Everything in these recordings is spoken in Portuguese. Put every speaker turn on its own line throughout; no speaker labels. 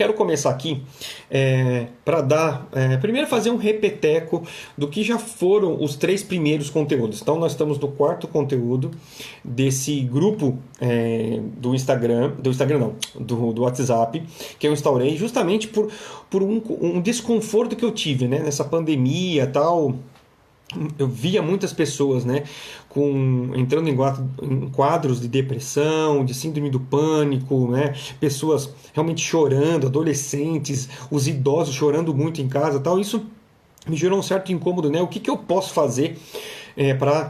Quero começar aqui para primeiro fazer um repeteco do que já foram os 3 primeiros conteúdos. Então nós estamos no 4º conteúdo desse grupo do WhatsApp, que eu instaurei justamente por um desconforto que eu tive, né, nessa pandemia e tal. Eu via muitas pessoas, né, entrando em quadros de depressão, de síndrome do pânico, né, pessoas realmente chorando, adolescentes, os idosos chorando muito em casa, tal. Isso me gerou um certo incômodo, né? O que eu posso fazer para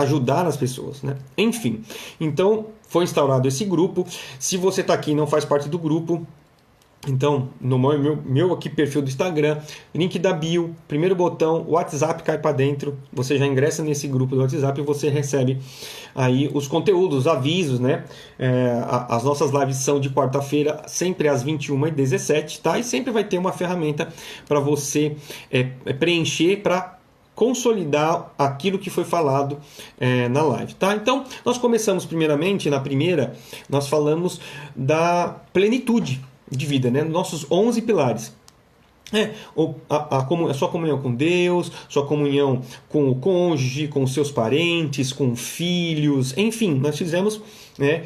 ajudar as pessoas, né? Enfim, então foi instaurado esse grupo. Se você está aqui e não faz parte do grupo, então, no meu aqui perfil do Instagram, link da bio, primeiro botão, o WhatsApp cai para dentro, você já ingressa nesse grupo do WhatsApp e você recebe aí os conteúdos, os avisos, né? As nossas lives são de quarta-feira, sempre às 21h17, tá? E sempre vai ter uma ferramenta para você preencher para consolidar aquilo que foi falado na live, tá? Então, nós começamos primeiramente, nós falamos da plenitude de vida, né? Nossos 11 pilares. A sua comunhão com Deus, sua comunhão com o cônjuge, com os seus parentes, com filhos, enfim, nós fizemos, né,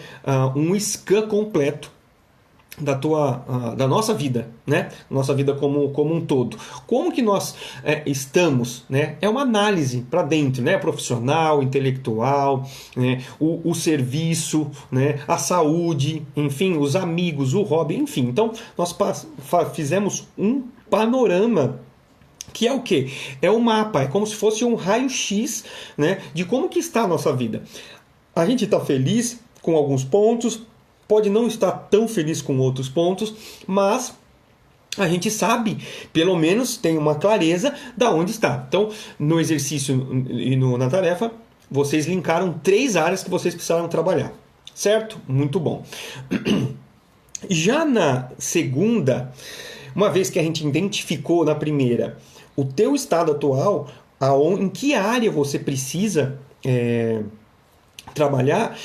um scan completo da nossa vida, né? Nossa vida como um todo. Como que nós estamos, né? É uma análise para dentro, né? Profissional, intelectual, né? O serviço, né? A saúde, enfim, os amigos, o hobby, enfim. Então, nós fizemos um panorama que é o quê? É um mapa, é como se fosse um raio-x, né? De como que está a nossa vida. A gente está feliz com alguns pontos, pode não estar tão feliz com outros pontos, mas a gente sabe, pelo menos tem uma clareza da onde está. Então, no exercício e na tarefa, vocês linkaram 3 áreas que vocês precisaram trabalhar, certo? Muito bom. Já na segunda, uma vez que a gente identificou na primeira o teu estado atual, em que área você precisa trabalhar,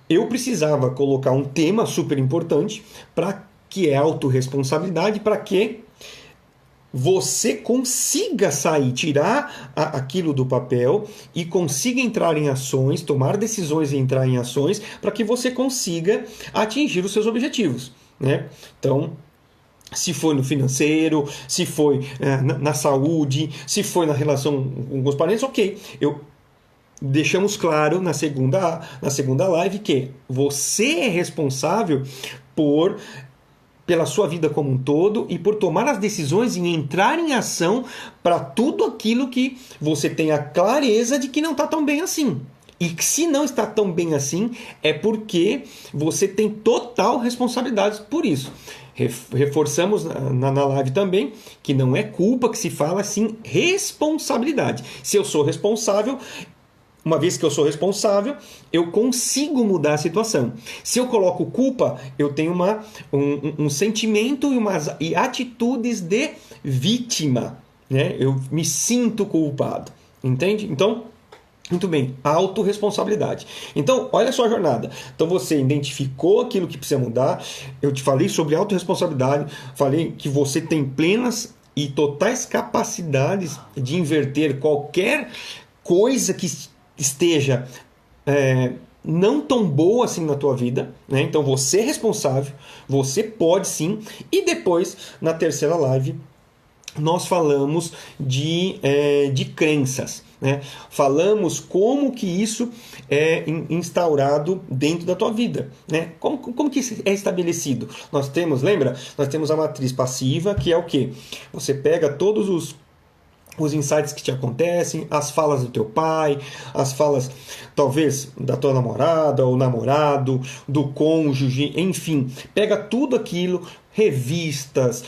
eu precisava colocar um tema super importante que é autorresponsabilidade, para que você consiga tirar aquilo do papel e consiga entrar em ações, tomar decisões e entrar em ações, para que você consiga atingir os seus objetivos, né? Então, se foi no financeiro, se foi na saúde, se foi na relação com os parentes, ok. Deixamos claro na segunda live que você é responsável pela sua vida como um todo e por tomar as decisões e entrar em ação para tudo aquilo que você tem a clareza de que não está tão bem assim. E que se não está tão bem assim, é porque você tem total responsabilidade por isso. Reforçamos na live também que não é culpa que se fala, sim responsabilidade. Se eu sou responsável, uma vez que eu sou responsável, eu consigo mudar a situação. Se eu coloco culpa, eu tenho um sentimento e atitudes de vítima, né? Eu me sinto culpado, entende? Então, muito bem, autorresponsabilidade. Então, olha só a jornada. Então, você identificou aquilo que precisa mudar. Eu te falei sobre autorresponsabilidade, falei que você tem plenas e totais capacidades de inverter qualquer coisa que esteja não tão boa assim na tua vida, né? Então você é responsável, você pode sim. E depois, na terceira live, nós falamos de crenças, né? Falamos como que isso é instaurado dentro da tua vida, né? Como que isso é estabelecido? Lembra? Nós temos a matriz passiva, que é o quê? Você pega todos os insights que te acontecem, as falas do teu pai, as falas talvez da tua namorada ou namorado, do cônjuge, enfim, pega tudo aquilo, revistas,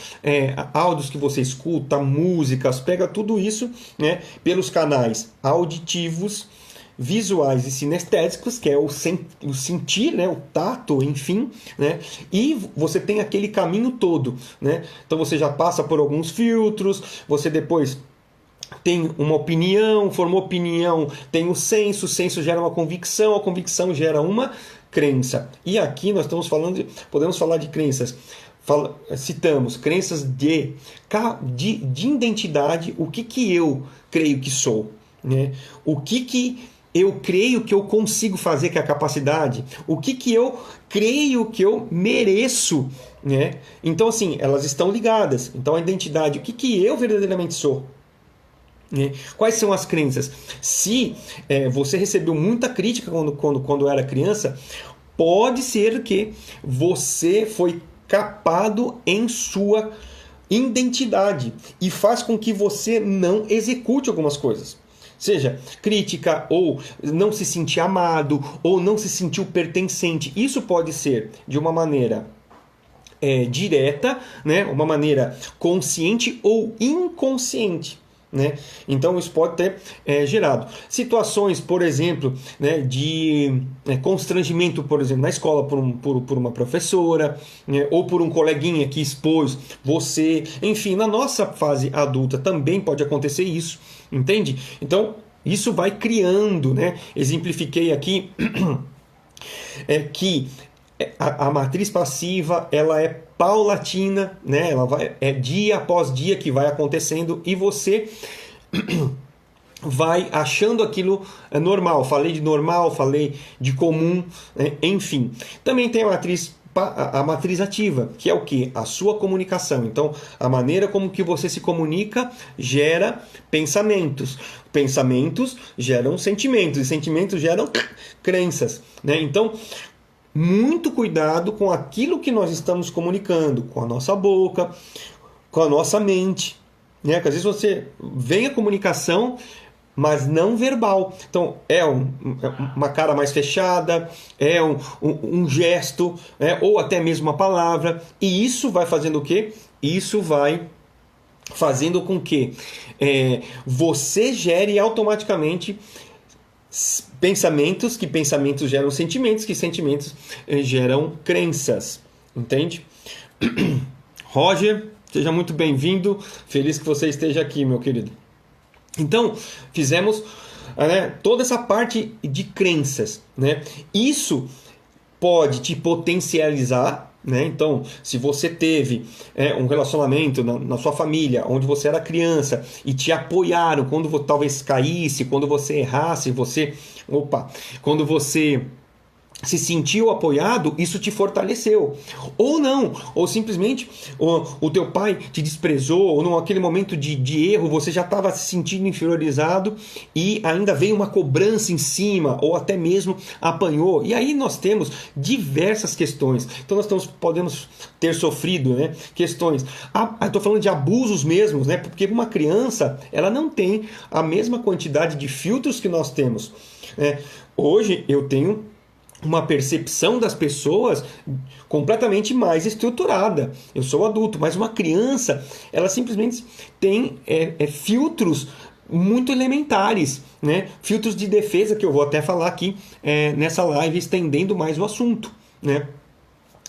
áudios que você escuta, músicas, pega tudo isso, né, pelos canais auditivos, visuais e sinestésicos, que é o sentir, né, o tato, enfim, né, e você tem aquele caminho todo, né? Então você já passa por alguns filtros, você depois tem uma opinião, formou opinião, tem o senso gera uma convicção, a convicção gera uma crença. E aqui nós estamos podemos falar de crenças citamos crenças de identidade, o que eu creio que sou, né? O que eu creio que eu consigo fazer, que é a capacidade, o que eu creio que eu mereço, né? Então, assim, elas estão ligadas. Então, a identidade, o que eu verdadeiramente sou. Quais são as crenças? Se você recebeu muita crítica quando era criança, pode ser que você foi capado em sua identidade e faz com que você não execute algumas coisas. Seja crítica, ou não se sentir amado, ou não se sentir pertencente. Isso pode ser de uma maneira direta, né? Uma maneira consciente ou inconsciente. Né? Então isso pode ter gerado situações, por exemplo, né, de constrangimento, por exemplo, na escola por uma professora, né, ou por um coleguinha que expôs você. Enfim, na nossa fase adulta também pode acontecer isso, entende? Então isso vai criando, né? Exemplifiquei aqui que a matriz passiva ela é paulatina, né? Ela é dia após dia que vai acontecendo e você vai achando aquilo normal. Falei de normal, falei de comum, né? Enfim. Também tem a matriz ativa, que é o que? A sua comunicação. Então, a maneira como que você se comunica gera pensamentos. Pensamentos geram sentimentos e sentimentos geram crenças, né? Então, muito cuidado com aquilo que nós estamos comunicando, com a nossa boca, com a nossa mente, né? Porque às vezes você vem a comunicação, mas não verbal. Então, uma cara mais fechada, um gesto, né? Ou até mesmo uma palavra. E isso vai fazendo o quê? Isso vai fazendo com que você gere automaticamente pensamentos, que pensamentos geram sentimentos, que sentimentos geram crenças. Entende? Roger, seja muito bem-vindo. Feliz que você esteja aqui, meu querido. Então, fizemos toda essa parte de crenças, né? Isso pode te potencializar, né? Então, se você teve um relacionamento na sua família, onde você era criança e te apoiaram quando você talvez caísse, quando você errasse, quando você se sentiu apoiado, isso te fortaleceu. Ou não, ou simplesmente o teu pai te desprezou, ou naquele momento de erro você já estava se sentindo inferiorizado e ainda veio uma cobrança em cima, ou até mesmo apanhou. E aí nós temos diversas questões. Então nós podemos ter sofrido, né, questões. Estou falando de abusos mesmos, né, porque uma criança ela não tem a mesma quantidade de filtros que nós temos. Hoje eu tenho uma percepção das pessoas completamente mais estruturada. Eu sou adulto, mas uma criança, ela simplesmente tem filtros muito elementares, né? Filtros de defesa, que eu vou até falar aqui nessa live, estendendo mais o assunto, né?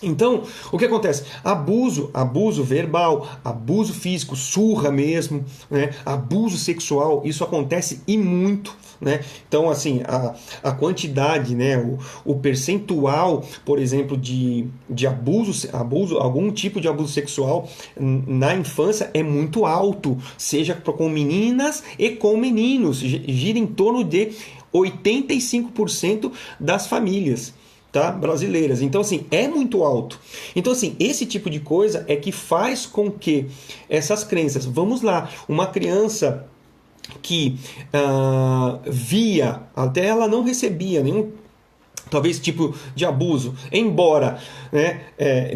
Então, o que acontece? Abuso verbal, abuso físico, surra mesmo, né? Abuso sexual, isso acontece e muito, né? Então, assim, a quantidade, né? O percentual, por exemplo, de abuso, algum tipo de abuso sexual na infância é muito alto, seja com meninas e com meninos, gira em torno de 85% das famílias, tá, brasileiras. Então, assim, é muito alto. Então, assim, esse tipo de coisa é que faz com que essas crenças... Vamos lá, uma criança que via, até ela não recebia nenhum, talvez, tipo de abuso, embora, né,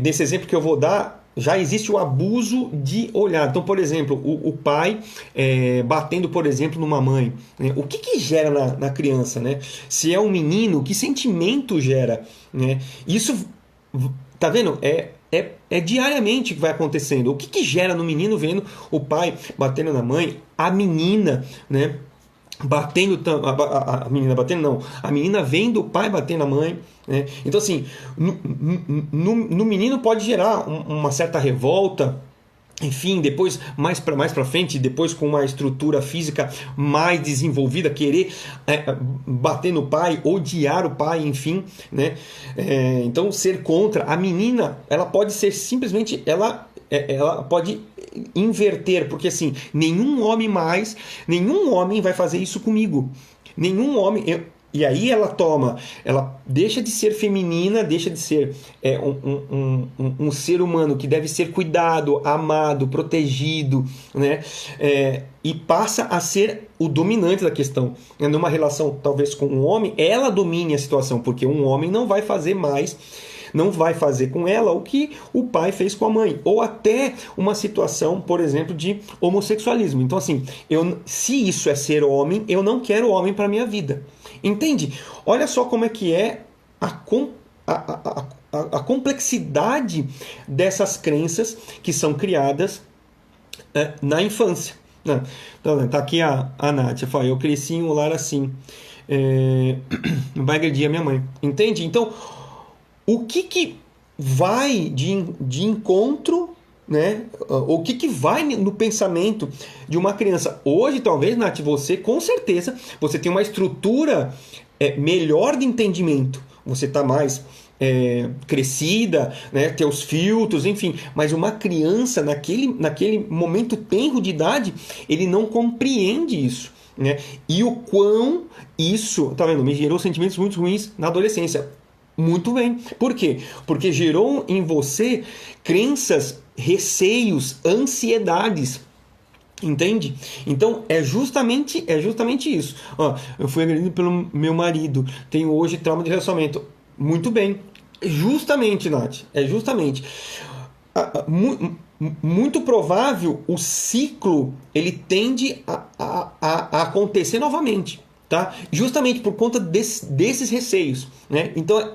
nesse exemplo que eu vou dar, já existe o abuso de olhar. Então, por exemplo, o pai batendo, por exemplo, numa mãe, né? O que gera na criança, né? Se é um menino, que sentimento gera, né? Isso, tá vendo? É diariamente que vai acontecendo. O que gera no menino vendo o pai batendo na mãe, a menina, né? Batendo, a menina batendo, não, a menina vendo o pai bater na mãe, né? Então, assim, no menino pode gerar uma certa revolta, enfim, depois mais para frente, depois com uma estrutura física mais desenvolvida, querer bater no pai, odiar o pai, enfim, né? Então ser contra a menina, ela pode ser simplesmente ela pode inverter, porque assim, nenhum homem vai fazer isso comigo. Nenhum homem. E aí ela deixa de ser feminina, deixa de ser um ser humano que deve ser cuidado, amado, protegido, né? E passa a ser o dominante da questão. Numa relação talvez com um homem, ela domine a situação, porque um homem não vai fazer com ela o que o pai fez com a mãe, ou até uma situação, por exemplo, de homossexualismo. Então assim, se isso é ser homem, eu não quero homem para minha vida. Entende? Olha só como é que é a complexidade dessas crenças que são criadas na infância. Então, tá aqui a Nath, fala, eu cresci em um lar assim, vai agredir a minha mãe. Entende? Então, o que vai de encontro, né? O que vai no pensamento de uma criança? Hoje, talvez, Nath, você, com certeza, você tem uma estrutura melhor de entendimento. Você está mais crescida, né? Teus filtros, enfim. Mas uma criança, naquele momento tenro de idade, ele não compreende isso, né? E o quão isso, tá vendo? Me gerou sentimentos muito ruins na adolescência. Muito bem. Por quê? Porque gerou em você crenças, receios, ansiedades. Entende? Então é justamente isso. Eu fui agredido pelo meu marido, tenho hoje trauma de relacionamento. Muito bem. Justamente, Nath. Justamente. Muito provável o ciclo ele tende a acontecer novamente. Tá? Justamente por conta desses receios, né? Então,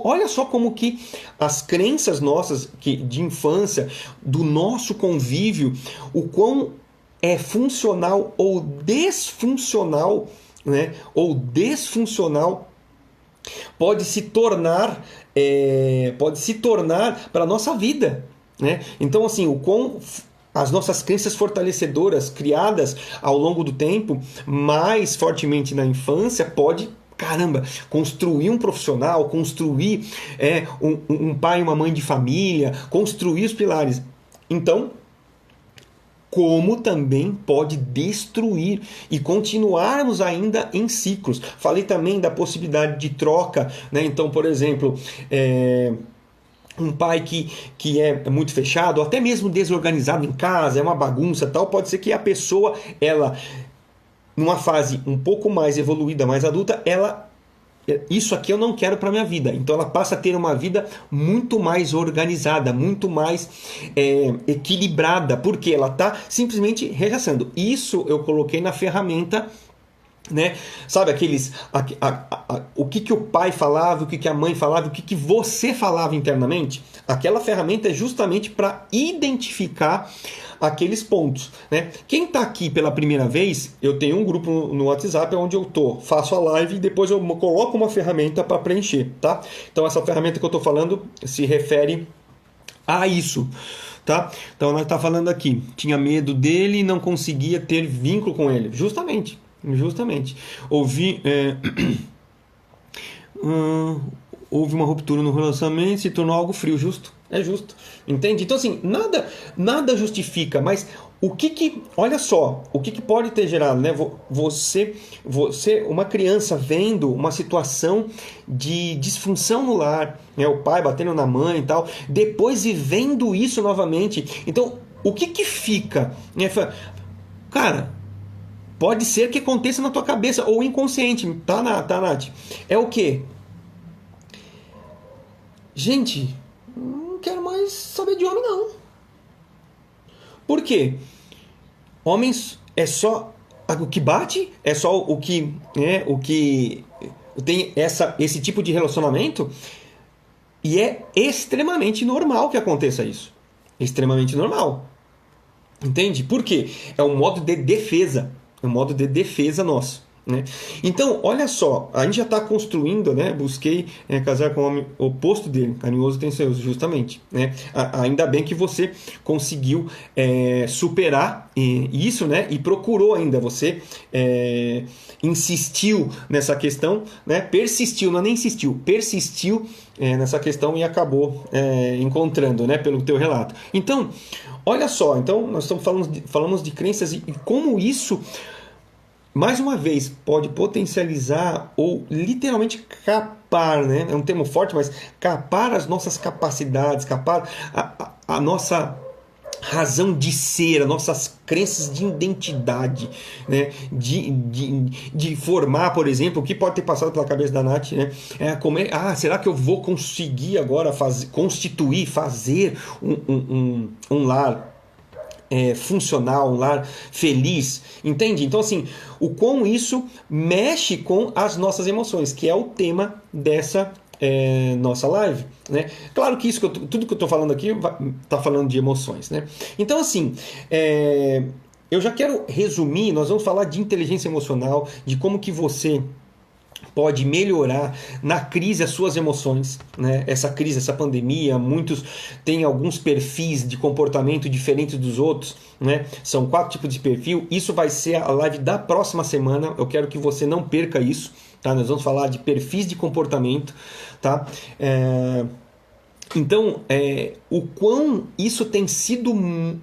olha só como que as crenças nossas de infância, do nosso convívio, o quão é funcional ou desfuncional, né? Ou desfuncional pode se tornar para a nossa vida, né? Então, assim, o quão as nossas crenças fortalecedoras criadas ao longo do tempo, mais fortemente na infância, pode, construir um profissional, construir um pai e uma mãe de família, construir os pilares. Então, como também pode destruir e continuarmos ainda em ciclos. Falei também da possibilidade de troca, né? Então, por exemplo, um pai que é muito fechado, ou até mesmo desorganizado em casa, é uma bagunça tal, pode ser que a pessoa, ela, numa fase um pouco mais evoluída, mais adulta, isso aqui eu não quero para minha vida. Então ela passa a ter uma vida muito mais organizada, muito mais equilibrada, porque ela está simplesmente rechaçando. Isso eu coloquei na ferramenta, né? Sabe aqueles o que o pai falava, o que a mãe falava, o que você falava internamente? Aquela ferramenta é justamente para identificar aqueles pontos, né? Quem está aqui pela primeira vez, eu tenho um grupo no WhatsApp onde eu faço a live e depois eu coloco uma ferramenta para preencher, tá? Então essa ferramenta que eu estou falando se refere a isso, tá? Então nós está falando aqui, tinha medo dele e não conseguia ter vínculo com ele, justamente. Houve uma ruptura no relacionamento, se tornou algo frio, justo? É justo, entende? Então assim, nada justifica, mas olha só, o que pode ter gerado, né? Você, uma criança vendo uma situação de disfunção no lar, né? O pai batendo na mãe e tal, depois vivendo isso novamente. Então, o que fica? Né? Cara, pode ser que aconteça na tua cabeça ou inconsciente, tá, Nath? É o quê? Gente, não quero mais saber de homem, não. Por quê? Homens é só o que bate? É só o que tem esse tipo de relacionamento? E é extremamente normal que aconteça isso. Extremamente normal. Entende? Por quê? É um modo de defesa. É um modo de defesa nosso. né? Então, olha só, a gente já está construindo, né? Busquei casar com o homem oposto dele, carinhoso e tensioso, justamente, né? Ainda bem que você conseguiu superar isso, né? E procurou ainda, você insistiu nessa questão, né? Persistiu, não é nem insistiu, persistiu nessa questão e acabou encontrando, né? Pelo teu relato. Então, olha só, então nós estamos falamos de crenças e como isso, mais uma vez, pode potencializar ou literalmente capar, né? É um termo forte, mas capar as nossas capacidades, capar a nossa razão de ser, as nossas crenças de identidade, né? De formar, por exemplo, o que pode ter passado pela cabeça da Nath, né? Será que eu vou conseguir agora constituir, fazer um lar funcional, um lar feliz, entende? Então, assim, o quão isso mexe com as nossas emoções, que é o tema dessa nossa live, né? Claro que tudo que eu estou falando aqui está falando de emoções, né? Então, assim, eu já quero resumir, nós vamos falar de inteligência emocional, de como que você pode melhorar na crise as suas emoções, né? Essa crise, essa pandemia, muitos têm alguns perfis de comportamento diferentes dos outros, né? São 4 tipos de perfil. Isso vai ser a live da próxima semana. Eu quero que você não perca isso, tá? Nós vamos falar de perfis de comportamento, tá? Então, o quão isso tem sido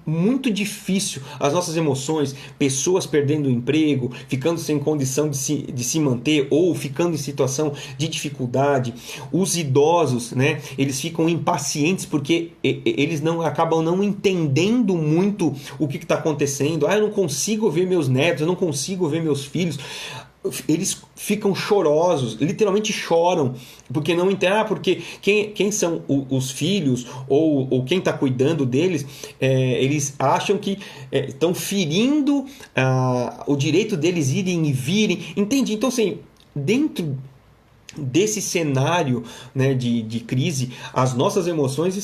muito difícil, as nossas emoções, pessoas perdendo o emprego, ficando sem condição de se manter ou ficando em situação de dificuldade, os idosos, né, eles ficam impacientes porque eles acabam não entendendo muito o que está acontecendo. Eu não consigo ver meus netos, eu não consigo ver meus filhos. Eles ficam chorosos, literalmente choram, porque não entendem, porque quem são os filhos ou quem está cuidando deles, eles acham que estão ferindo o direito deles irem e virem, entende? Então, assim, dentro desse cenário, né, de crise, as nossas emoções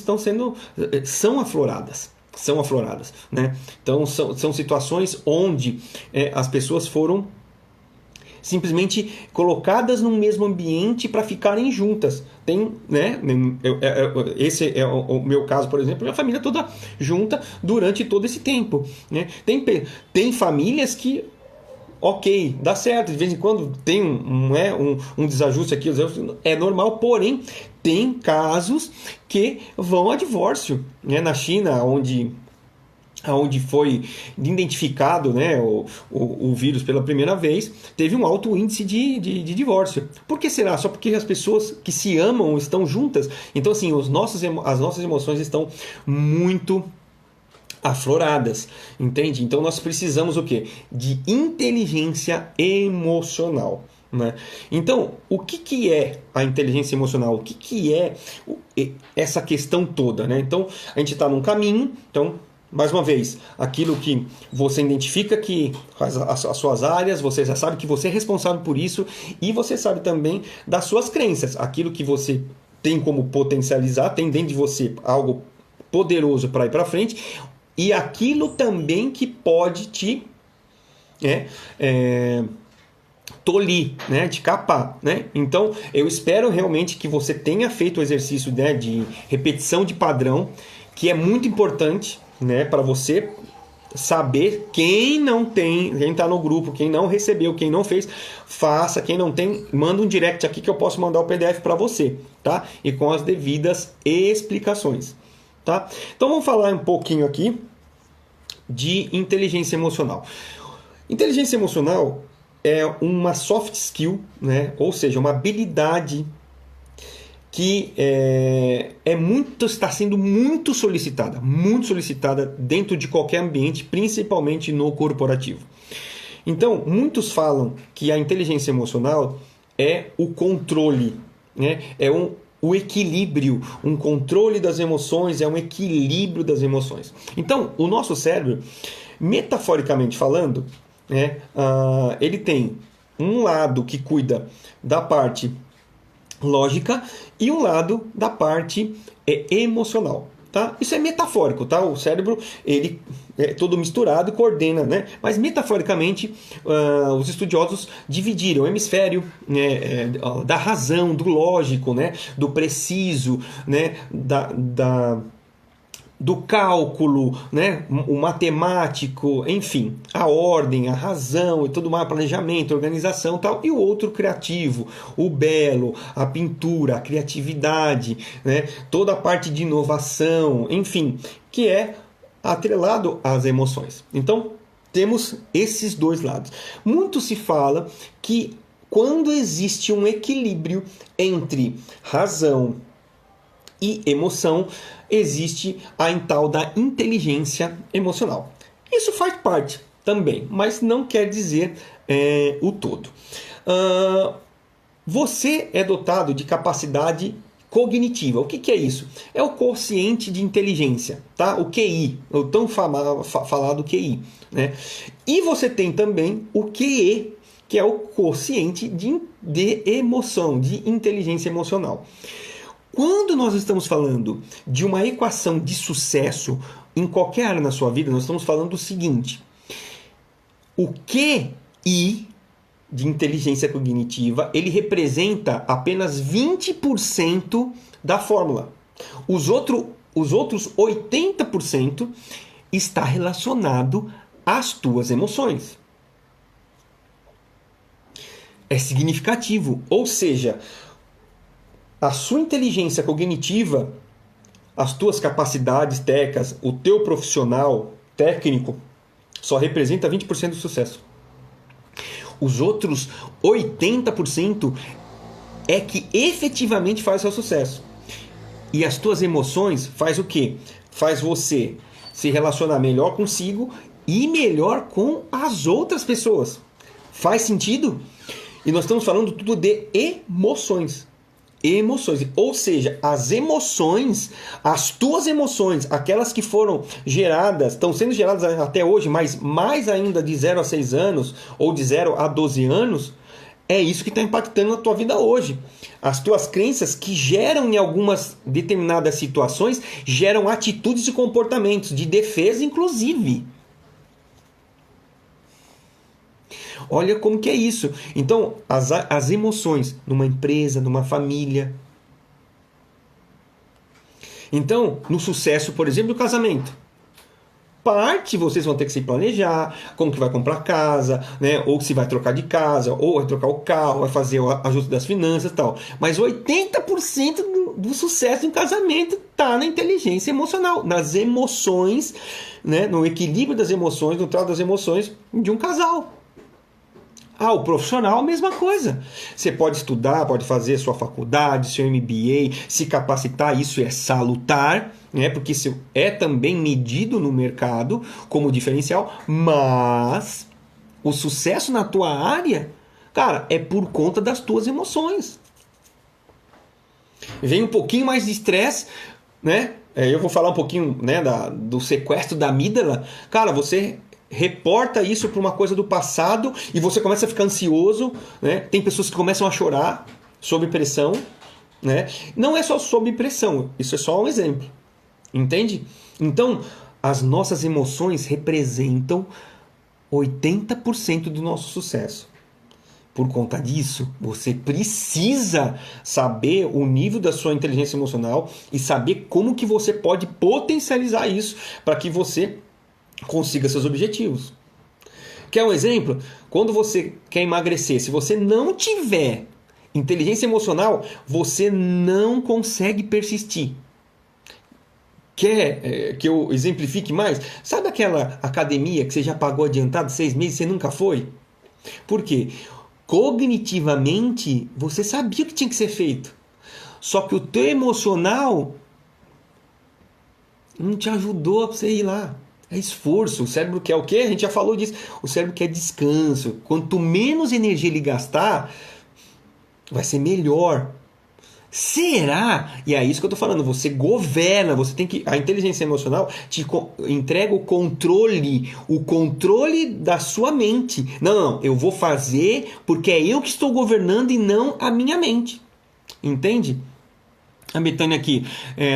são afloradas. São afloradas, né? Então, são situações onde as pessoas foram simplesmente colocadas no mesmo ambiente para ficarem juntas. Tem, né? Esse é o meu caso, por exemplo, a família toda junta durante todo esse tempo, né? Tem famílias que, ok, dá certo, de vez em quando tem um desajuste aqui, é normal, porém tem casos que vão a divórcio, né? Na China, onde foi identificado, né, o vírus pela primeira vez, teve um alto índice de divórcio. Por que será? Só porque as pessoas que se amam estão juntas. Então, assim, as nossas emoções estão muito afloradas, entende? Então, nós precisamos o quê? De inteligência emocional. Né? Então, o que é a inteligência emocional? O que é essa questão toda? Né? Então, a gente está num caminho, então, mais uma vez, aquilo que você identifica que as suas áreas, você já sabe que você é responsável por isso e você sabe também das suas crenças, aquilo que você tem como potencializar, tem dentro de você algo poderoso para ir para frente e aquilo também que pode te tolir, né, de capar, né? Então, eu espero realmente que você tenha feito o exercício, né, de repetição de padrão, que é muito importante, né, para você saber. Quem não tem, quem está no grupo, quem não recebeu, quem não fez, faça. Quem não tem, manda um direct aqui que eu posso mandar o PDF para você, tá? E com as devidas explicações, tá? Então vamos falar um pouquinho aqui de inteligência emocional. Inteligência emocional é uma soft skill, né? Ou seja, uma habilidade que está sendo muito solicitada dentro de qualquer ambiente, principalmente no corporativo. Então, muitos falam que a inteligência emocional é o controle, né? O equilíbrio, um controle das emoções, é um equilíbrio das emoções. Então, o nosso cérebro, metaforicamente falando, ele tem um lado que cuida da parte lógica e um lado da parte emocional. Tá? Isso é metafórico, tá? O cérebro ele é todo misturado e coordena, né? Mas metaforicamente os estudiosos dividiram o hemisfério, né, da razão, do lógico, né, do preciso, né, do cálculo, né, o matemático, enfim, a ordem, a razão e tudo mais, planejamento, organização, tal, e o outro criativo, o belo, a pintura, a criatividade, né, toda a parte de inovação, enfim, que é atrelado às emoções. Então, temos esses dois lados. Muito se fala que quando existe um equilíbrio entre razão e emoção, existe a tal da inteligência emocional. Isso faz parte também, mas não quer dizer o todo. Você é dotado de capacidade cognitiva. O que é isso? É o quociente de inteligência, tá? O QI, o tão falado QI, né? E você tem também o QE, que é o quociente de emoção, de inteligência emocional. Quando nós estamos falando de uma equação de sucesso em qualquer área na sua vida, nós estamos falando do seguinte: o QI de inteligência cognitiva, ele representa apenas 20% da fórmula. Os outros 80% está relacionado às tuas emoções. É significativo, ou seja, a sua inteligência cognitiva, as tuas capacidades técnicas, o teu profissional técnico, só representa 20% do sucesso. Os outros 80% é que efetivamente faz o seu sucesso. E as tuas emoções faz o quê? Faz você se relacionar melhor consigo e melhor com as outras pessoas. Faz sentido? E nós estamos falando tudo de emoções. Emoções, ou seja, as emoções, as tuas emoções, aquelas que foram geradas, estão sendo geradas até hoje, mas mais ainda de 0 a 6 anos ou de 0 a 12 anos, é isso que está impactando na tua vida hoje. As tuas crenças que geram em algumas determinadas situações, geram atitudes e comportamentos de defesa, inclusive. Olha como que é isso. Então, as emoções numa empresa, numa família. Então, no sucesso, por exemplo, do casamento. Parte vocês vão ter que se planejar, como que vai comprar casa, né? Ou se vai trocar de casa, ou vai trocar o carro, vai fazer o ajuste das finanças e tal. Mas 80% do sucesso em casamento está na inteligência emocional, nas emoções, né? No equilíbrio das emoções, no trato das emoções de um casal. O profissional, a mesma coisa. Você pode estudar, pode fazer sua faculdade, seu MBA, se capacitar, isso é salutar, né? Porque isso é também medido no mercado como diferencial, mas o sucesso na tua área, cara, é por conta das tuas emoções. Vem um pouquinho mais de estresse, né? Eu vou falar um pouquinho, né, do sequestro da amígdala. Cara, você reporta isso para uma coisa do passado e você começa a ficar ansioso, né? Tem pessoas que começam a chorar sob pressão, né? Não é só sob pressão, isso é só um exemplo, entende? Então, as nossas emoções representam 80% do nosso sucesso. Por conta disso, você precisa saber o nível da sua inteligência emocional e saber como que você pode potencializar isso para que você consiga seus objetivos. Quer um exemplo? Quando você quer emagrecer, se você não tiver inteligência emocional, você não consegue persistir. Quer que eu exemplifique mais? Sabe aquela academia que você já pagou adiantado 6 meses e você nunca foi? Por quê? Cognitivamente, você sabia o que tinha que ser feito. Só que o teu emocional não te ajudou a você ir lá. É esforço. O cérebro quer o quê? A gente já falou disso. O cérebro quer descanso. Quanto menos energia ele gastar, vai ser melhor. Será? E é isso que eu estou falando. Você governa. Você tem que. A inteligência emocional te entrega o controle da sua mente. Não. Eu vou fazer porque é eu que estou governando e não a minha mente. Entende? A Betânia aqui,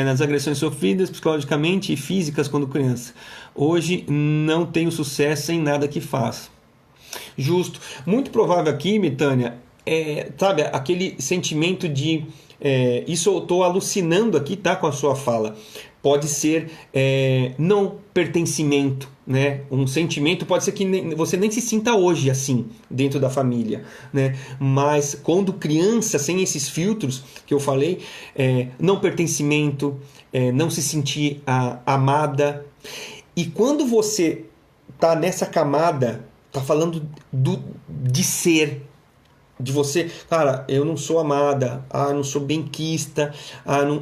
nas agressões sofridas psicologicamente e físicas quando criança. Hoje não tenho sucesso em nada que faço. Justo. Muito provável aqui, Betânia, sabe, aquele sentimento de... isso eu estou alucinando aqui, tá, com a sua fala. Pode ser não pertencimento, né? Um sentimento pode ser que você nem se sinta hoje assim dentro da família, né? Mas quando criança, sem esses filtros que eu falei, não pertencimento, não se sentir amada. E quando você tá nessa camada, tá falando de ser, de você, cara, eu não sou amada, eu não sou benquista,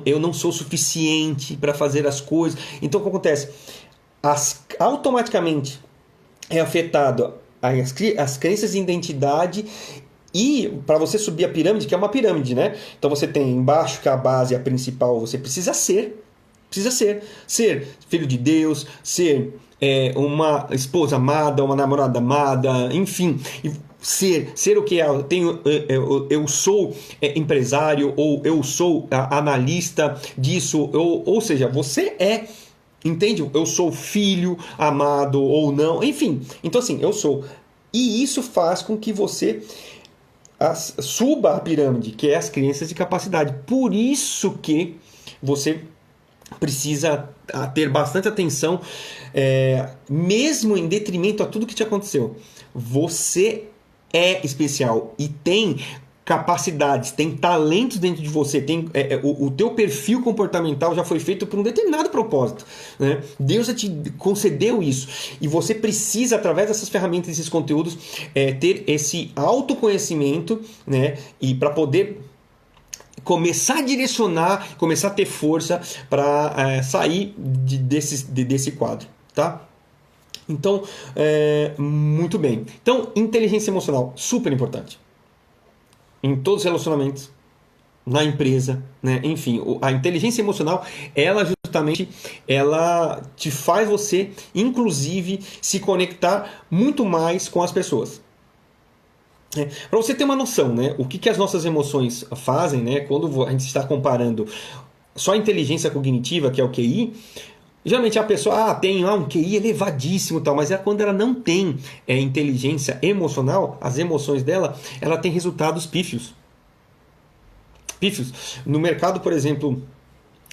eu não sou suficiente para fazer as coisas. Então o que acontece? Automaticamente é afetado as crenças de identidade. E para você subir a pirâmide, que é uma pirâmide, né? Então você tem embaixo, que é a base, a principal, você precisa ser filho de Deus, ser uma esposa amada, uma namorada amada, enfim, ser o que é. Eu sou empresário, ou eu sou analista disso, ou seja, você entende? Eu sou filho amado ou não, enfim. Então assim, eu sou. E isso faz com que você suba a pirâmide, que é as crenças de capacidade. Por isso que você precisa ter bastante atenção, mesmo em detrimento a tudo que te aconteceu. Você é especial e tem capacidades, tem talentos dentro de você, o teu perfil comportamental já foi feito por um determinado propósito, né? Deus já te concedeu isso e você precisa, através dessas ferramentas, desses conteúdos, ter esse autoconhecimento, né? E para poder começar a direcionar, começar a ter força para sair desse quadro, tá? Então, muito bem. Então, inteligência emocional, super importante. Em todos os relacionamentos, na empresa, né? Enfim, a inteligência emocional, ela justamente, ela te faz você, inclusive, se conectar muito mais com as pessoas. Para você ter uma noção, né, o que as nossas emoções fazem, né, quando a gente está comparando só a inteligência cognitiva, que é o QI, geralmente a pessoa tem um QI elevadíssimo, tal, mas quando ela não tem inteligência emocional, as emoções dela, ela tem resultados pífios. No mercado, por exemplo,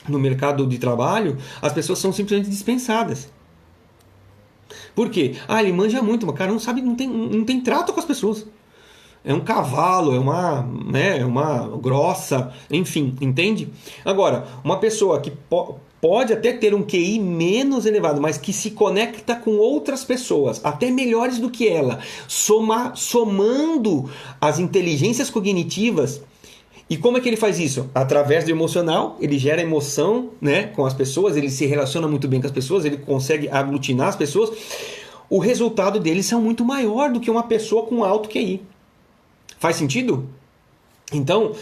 no mercado de trabalho, as pessoas são simplesmente dispensadas. Por quê? Ele manja muito, mas o cara não sabe, não tem trato com as pessoas. É um cavalo, é uma grossa, enfim, entende? Agora, uma pessoa que pode até ter um QI menos elevado, mas que se conecta com outras pessoas, até melhores do que ela, somando as inteligências cognitivas. E como é que ele faz isso? Através do emocional, ele gera emoção, né, com as pessoas, ele se relaciona muito bem com as pessoas, ele consegue aglutinar as pessoas. O resultado deles é muito maior do que uma pessoa com alto QI. Faz sentido? Então,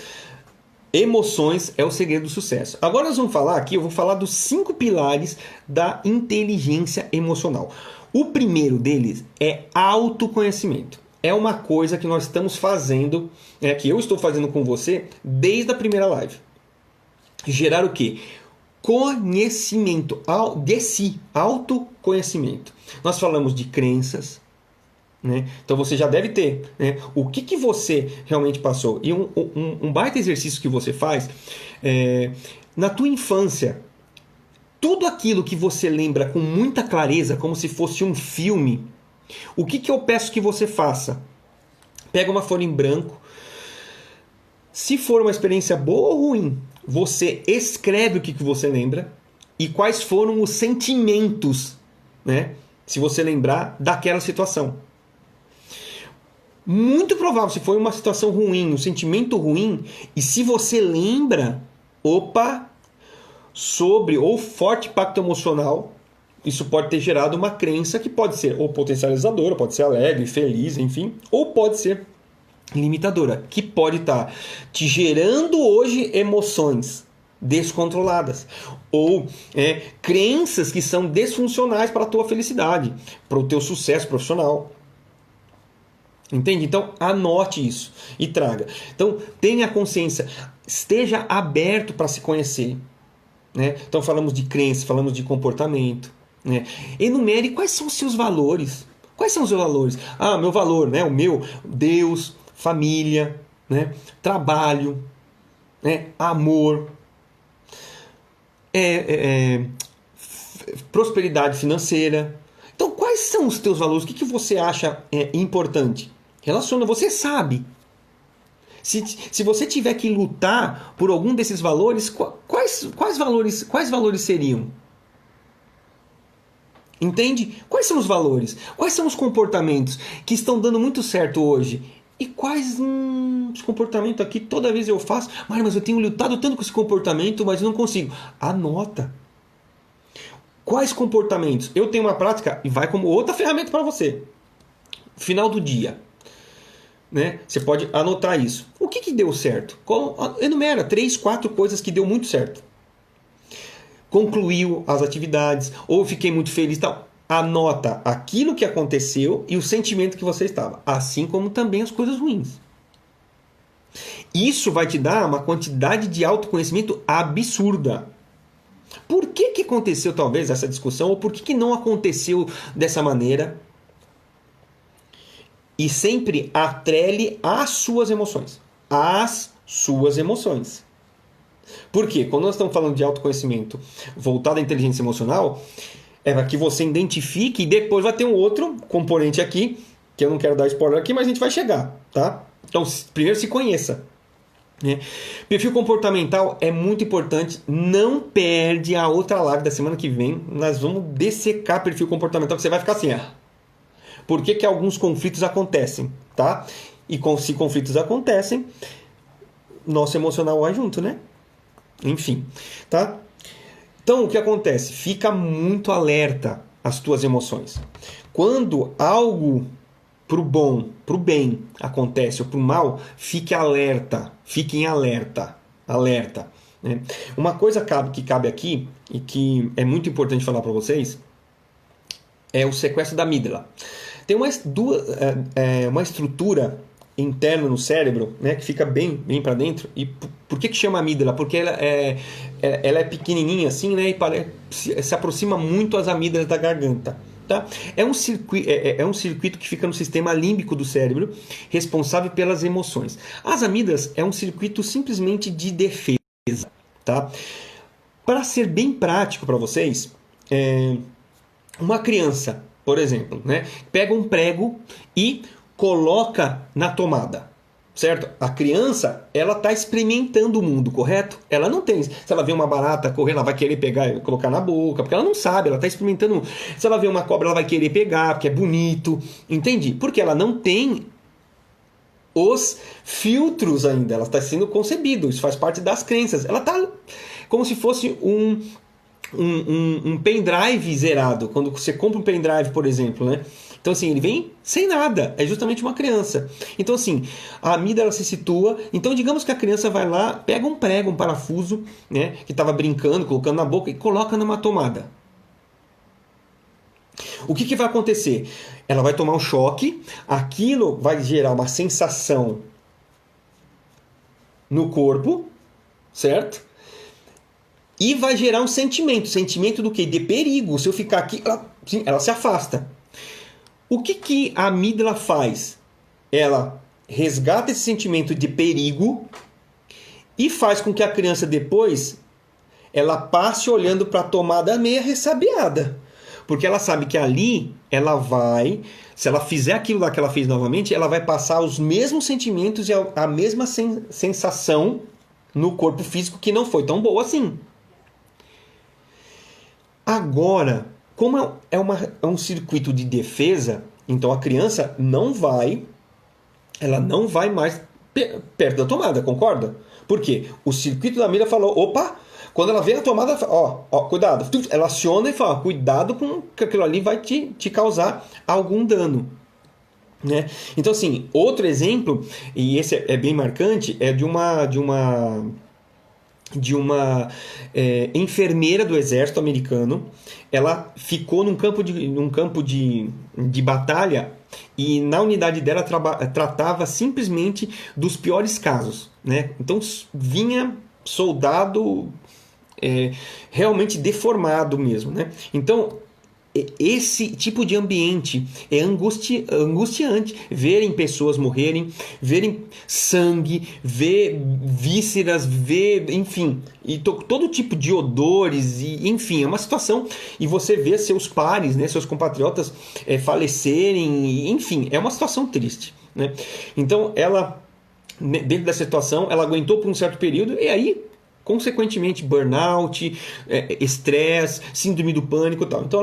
emoções é o segredo do sucesso. Agora nós vamos falar aqui, eu vou falar dos 5 pilares da inteligência emocional. O primeiro deles é autoconhecimento. É uma coisa que nós estamos fazendo, que eu estou fazendo com você desde a primeira live. Gerar o quê? Conhecimento de si, autoconhecimento. Nós falamos de crenças, né? Então você já deve ter, né, o que você realmente passou. E um baita exercício que você faz na tua infância, tudo aquilo que você lembra com muita clareza, como se fosse um filme, o que eu peço que você faça? Pega uma folha em branco. Se for uma experiência boa ou ruim, você escreve o que você lembra e quais foram os sentimentos, né, se você lembrar daquela situação. Muito provável, se foi uma situação ruim, um sentimento ruim, e se você lembra, sobre ou forte impacto emocional, isso pode ter gerado uma crença que pode ser ou potencializadora, pode ser alegre, feliz, enfim, ou pode ser limitadora, que pode estar te gerando hoje emoções descontroladas, ou crenças que são desfuncionais para a tua felicidade, para o teu sucesso profissional. Entende? Então, anote isso e traga. Então, tenha consciência. esteja aberto para se conhecer. Né? Então falamos de crença, falamos de comportamento. Né? Enumere quais são os seus valores. Quais são os seus valores? Ah, meu valor, né? O meu, Deus, família, né? Trabalho, né? Amor, prosperidade financeira. Então, quais são os teus valores? O que você acha importante? Relaciona, você sabe. Se você tiver que lutar por algum desses valores, quais valores seriam? Entende? Quais são os valores? Quais são os comportamentos que estão dando muito certo hoje? E quais os comportamentos aqui toda vez eu faço, mas eu tenho lutado tanto com esse comportamento, mas não consigo. Anota. Quais comportamentos? Eu tenho uma prática e vai como outra ferramenta para você. Final do dia. Né? Você pode anotar isso. O que deu certo? Enumera 3, 4 coisas que deu muito certo. Concluiu as atividades, ou fiquei muito feliz, tal. Anota aquilo que aconteceu e o sentimento que você estava, assim como também as coisas ruins. Isso vai te dar uma quantidade de autoconhecimento absurda. Por que aconteceu talvez essa discussão, ou por que não aconteceu dessa maneira? E sempre atrele às suas emoções. Às suas emoções. Por quê? Quando nós estamos falando de autoconhecimento voltado à inteligência emocional, é para que você identifique, e depois vai ter um outro componente aqui, que eu não quero dar spoiler aqui, mas a gente vai chegar, tá? Então, primeiro se conheça. Né? Perfil comportamental é muito importante. Não perde a outra live da semana que vem. Nós vamos dessecar perfil comportamental, que você vai ficar assim, por que alguns conflitos acontecem, tá? E se conflitos acontecem, nosso emocional vai junto, né? Enfim, tá? Então, o que acontece? Fica muito alerta às tuas emoções. Quando algo pro bom, pro bem acontece ou pro mal, fique alerta, fique em alerta, né? Uma coisa que cabe aqui e que é muito importante falar para vocês é o sequestro da amígdala. Tem uma estrutura interna no cérebro, né, que fica bem para dentro. E por que chama amígdala? Porque ela é pequenininha assim, né, e se aproxima muito às amígdalas da garganta. Tá? É um circuito que fica no sistema límbico do cérebro, responsável pelas emoções. As amígdalas é um circuito simplesmente de defesa. Tá? Para ser bem prático para vocês, uma criança, por exemplo, né, pega um prego e coloca na tomada, certo? A criança, ela está experimentando o mundo, correto? Ela não tem. Se ela vê uma barata correr, ela vai querer pegar e colocar na boca, porque ela não sabe, ela está experimentando. Se ela vê uma cobra, ela vai querer pegar, porque é bonito, entende? Porque ela não tem os filtros ainda, ela está sendo concebida, isso faz parte das crenças. Ela está como se fosse um pendrive zerado. Quando você compra um pendrive, por exemplo, né? Então, assim, ele vem sem nada. É justamente uma criança. Então, assim, a amígdala se situa. Então, digamos que a criança vai lá, pega um prego, um parafuso, né? Que estava brincando, colocando na boca e coloca numa tomada. O que vai acontecer? Ela vai tomar um choque. Aquilo vai gerar uma sensação no corpo, certo? E vai gerar um sentimento. Sentimento do quê? De perigo. Se eu ficar aqui, ela se afasta. O que a amígdala faz? Ela resgata esse sentimento de perigo e faz com que a criança depois ela passe olhando para a tomada meia ressabiada. Porque ela sabe que ali ela vai, se ela fizer aquilo lá que ela fez novamente, ela vai passar os mesmos sentimentos e a mesma sensação no corpo físico que não foi tão boa assim. Agora, como é um circuito de defesa, então a criança não vai mais perto da tomada, concorda? Por quê? O circuito da amígdala falou, opa, quando ela vê a tomada, ela fala, ó, cuidado. Ela aciona e fala, cuidado com que aquilo ali vai te causar algum dano. Né? Então, assim, outro exemplo, e esse é bem marcante, é de uma de uma enfermeira do exército americano. Ela ficou num campo de batalha e na unidade dela tratava simplesmente dos piores casos, né? Então vinha soldado realmente deformado mesmo, né? Então esse tipo de ambiente é angustiante. Verem pessoas morrerem, verem sangue, ver vísceras, ver, enfim, e todo tipo de odores, e, enfim, é uma situação. E você vê seus pares, né, seus compatriotas falecerem, e, enfim, é uma situação triste, né? Então ela, dentro dessa situação, ela aguentou por um certo período e aí, consequentemente, burnout, estresse, síndrome do pânico e tal. Então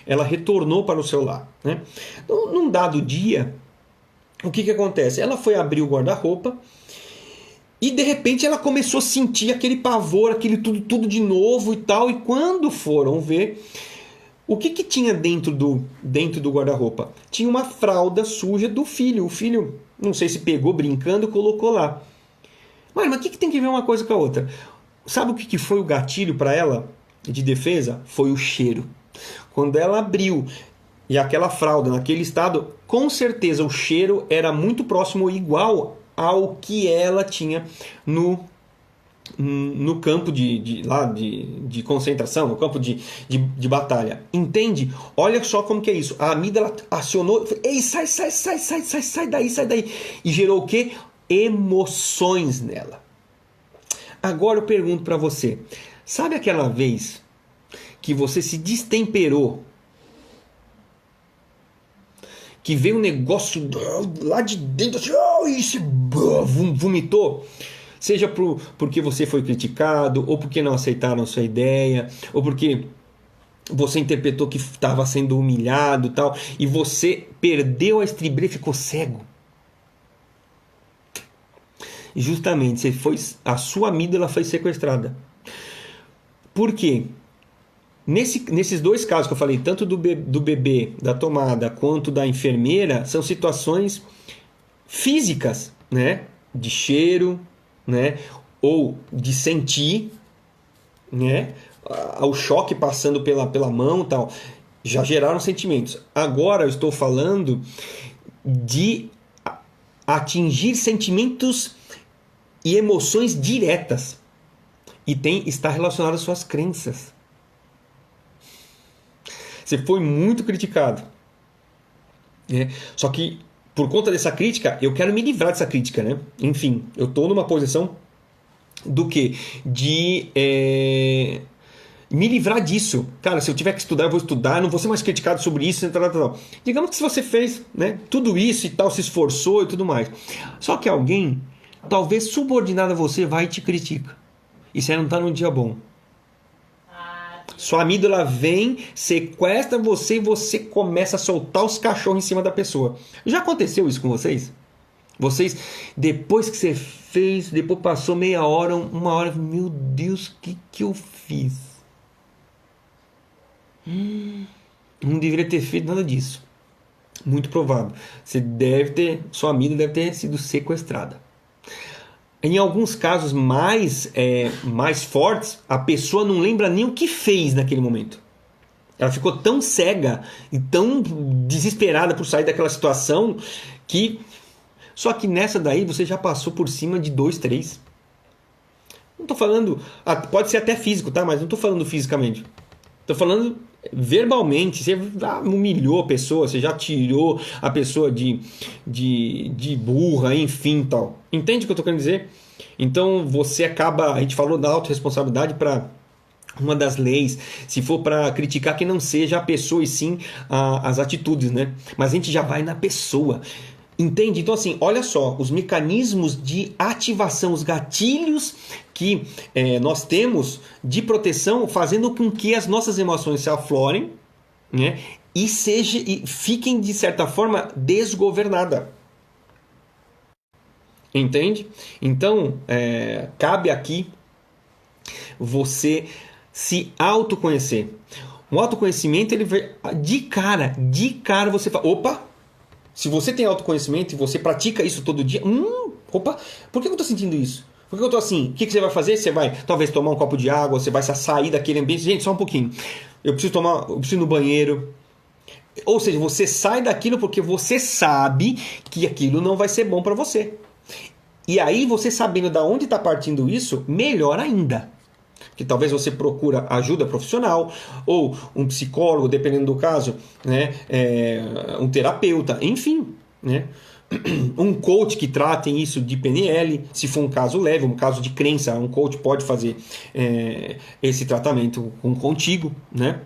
ela retornou para o seu lar, né? Então, num dado dia, o que acontece? Ela foi abrir o guarda-roupa e de repente ela começou a sentir aquele pavor, aquele tudo de novo e tal. E quando foram ver, o que tinha dentro do guarda-roupa? Tinha uma fralda suja do filho. O filho, não sei se pegou brincando, colocou lá. Mas o que tem que ver uma coisa com a outra? Sabe o que foi o gatilho para ela de defesa? Foi o cheiro. Quando ela abriu e aquela fralda naquele estado, com certeza o cheiro era muito próximo ou igual ao que ela tinha no campo de concentração, no campo de batalha. Entende? Olha só como que é isso. A amígdala acionou, ei, sai daí. E gerou o quê? Emoções nela. Agora eu pergunto para você, sabe aquela vez que você se destemperou, que veio um negócio lá de dentro assim, e se vomitou? Seja porque você foi criticado, ou porque não aceitaram a sua ideia, ou porque você interpretou que estava sendo humilhado e tal, e você perdeu a estribeira e ficou cego. E justamente a sua amígdala foi sequestrada. Por quê? Nesses dois casos que eu falei, tanto do bebê, da tomada, quanto da enfermeira, são situações físicas, né? De cheiro, né? Ou de sentir, né? O choque passando pela mão e tal, já geraram sentimentos. Agora eu estou falando de atingir sentimentos e emoções diretas, e está relacionado às suas crenças. Você foi muito criticado, né? Só que por conta dessa crítica, eu quero me livrar dessa crítica, né? Enfim, eu estou numa posição do quê? De me livrar disso. Cara, se eu tiver que estudar, eu vou estudar, não vou ser mais criticado sobre isso, tal. Digamos que se você fez, né, tudo isso e tal, se esforçou e tudo mais, só que alguém, talvez subordinado a você, vai e te critica. E você não está num dia bom. Sua amígdala vem, sequestra você e você começa a soltar os cachorros em cima da pessoa. Já aconteceu isso com vocês? Vocês, depois que você fez, depois passou meia hora, uma hora, meu Deus, o que eu fiz? Não deveria ter feito nada disso. Muito provável. Sua amígdala deve ter sido sequestrada. Em alguns casos mais fortes, a pessoa não lembra nem o que fez naquele momento. Ela ficou tão cega e tão desesperada por sair daquela situação que... Só que nessa daí você já passou por cima de 2, 3. Não estou falando... pode ser até físico, tá? Mas não estou falando fisicamente. Estou falando verbalmente. Você já humilhou a pessoa, você já tirou a pessoa de burra, enfim, tal. Entende o que eu estou querendo dizer? Então você acaba... A gente falou da autorresponsabilidade para uma das leis. Se for para criticar, que não seja a pessoa e sim as atitudes, né? Mas a gente já vai na pessoa. Entende? Então, assim, olha só, os mecanismos de ativação, os gatilhos que nós temos de proteção, fazendo com que as nossas emoções se aflorem, né? E fiquem, de certa forma, desgovernadas. Entende? Então, cabe aqui você se autoconhecer. O autoconhecimento, ele vai de cara você fala, opa! Se você tem autoconhecimento e você pratica isso todo dia, opa, por que eu estou sentindo isso? Por que eu tô assim? O que você vai fazer? Você vai talvez tomar um copo de água, você vai sair daquele ambiente. Gente, só um pouquinho. Eu preciso ir no banheiro. Ou seja, você sai daquilo porque você sabe que aquilo não vai ser bom para você. E aí, você sabendo da onde está partindo isso, melhor ainda. Que talvez você procura ajuda profissional, ou um psicólogo, dependendo do caso, né? Um terapeuta, enfim, né? Um coach que tratem isso de PNL, se for um caso leve, um caso de crença, um coach pode fazer esse tratamento contigo, né?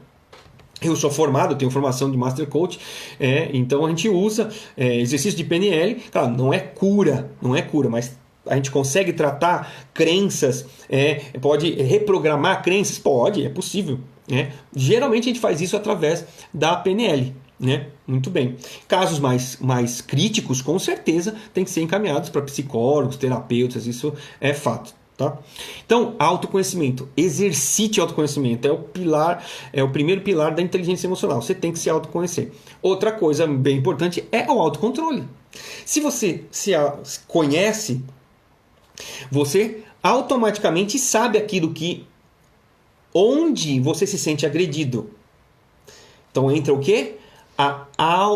Eu sou formado, tenho formação de Master Coach, então a gente usa exercício de PNL. Claro, não é cura, mas a gente consegue tratar crenças, pode reprogramar crenças? Pode, é possível. Geralmente a gente faz isso através da PNL. Muito bem. Casos mais críticos, com certeza, tem que ser encaminhados para psicólogos, terapeutas, isso é fato. Tá? Então, autoconhecimento, exercite autoconhecimento, é o primeiro pilar da inteligência emocional. Você tem que se autoconhecer. Outra coisa bem importante é o autocontrole. Se você se conhece, você automaticamente sabe onde você se sente agredido. Então entra o quê?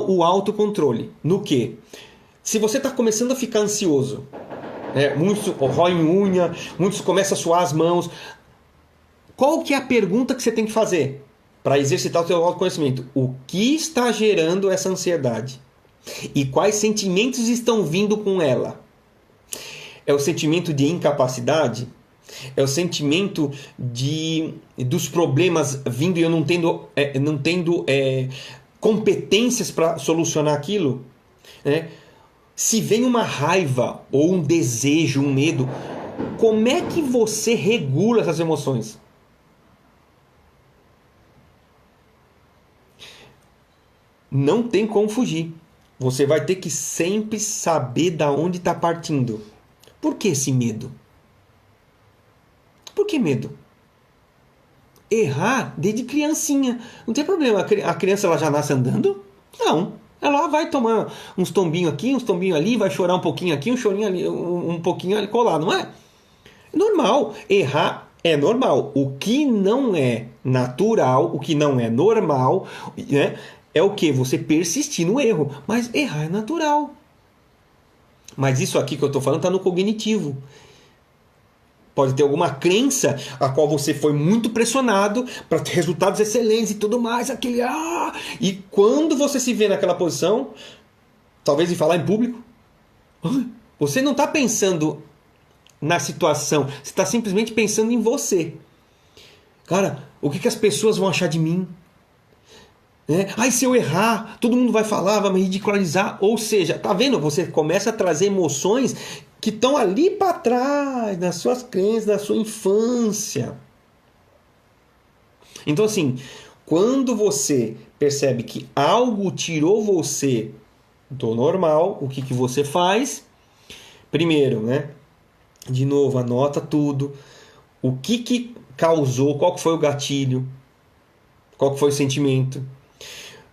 O autocontrole. No quê? Se você está começando a ficar ansioso, muitos roem unha, muitos começam a suar as mãos. Qual que é a pergunta que você tem que fazer para exercitar o seu autoconhecimento? O que está gerando essa ansiedade? E quais sentimentos estão vindo com ela? É o sentimento de incapacidade? É o sentimento dos problemas vindo e eu não tendo competências para solucionar aquilo? Se vem uma raiva ou um desejo, um medo, como é que você regula essas emoções? Não tem como fugir. Você vai ter que sempre saber da onde está partindo. Por que esse medo? Por que medo? Errar desde criancinha. Não tem problema. A criança ela já nasce andando? Não. Ela vai tomar uns tombinhos aqui, uns tombinhos ali, vai chorar um pouquinho aqui, um chorinho ali, um pouquinho ali colar, não é? Normal. Errar é normal. O que não é natural, o que não é normal, é o que? Você persistir no erro. Mas errar é natural. Mas isso aqui que eu estou falando está no cognitivo. Pode ter alguma crença a qual você foi muito pressionado para ter resultados excelentes e tudo mais. E quando você se vê naquela posição, talvez de falar em público, você não está pensando na situação. Você está simplesmente pensando em você. Cara, o que as pessoas vão achar de mim? Se eu errar, todo mundo vai falar, vai me ridicularizar. Ou seja, tá vendo? Você começa a trazer emoções que estão ali para trás, nas suas crenças, da sua infância. Então, assim, quando você percebe que algo tirou você do normal, o que você faz? Primeiro, de novo, anota tudo. O que causou, qual que foi o gatilho, qual que foi o sentimento.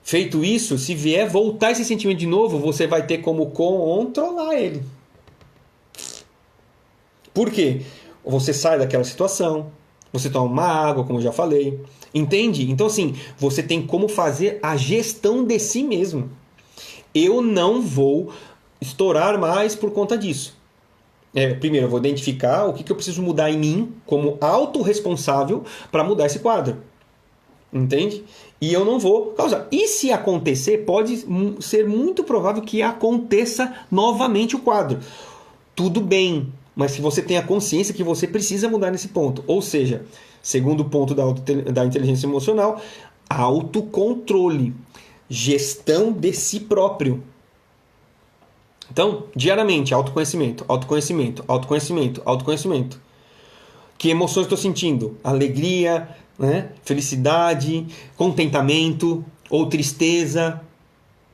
Feito isso, se vier voltar esse sentimento de novo, você vai ter como controlar ele. Por quê? Você sai daquela situação, você toma uma água, como eu já falei. Entende? Então, assim, você tem como fazer a gestão de si mesmo. Eu não vou estourar mais por conta disso. Primeiro, eu vou identificar o que eu preciso mudar em mim como autorresponsável para mudar esse quadro. Entende? E eu não vou causar. E se acontecer, pode ser muito provável que aconteça novamente o quadro. Tudo bem, mas se você tem a consciência que você precisa mudar nesse ponto. Ou seja, segundo ponto da inteligência emocional, autocontrole, gestão de si próprio. Então, diariamente, autoconhecimento, autoconhecimento, autoconhecimento, autoconhecimento. Que emoções estou sentindo? Alegria, felicidade, contentamento ou tristeza,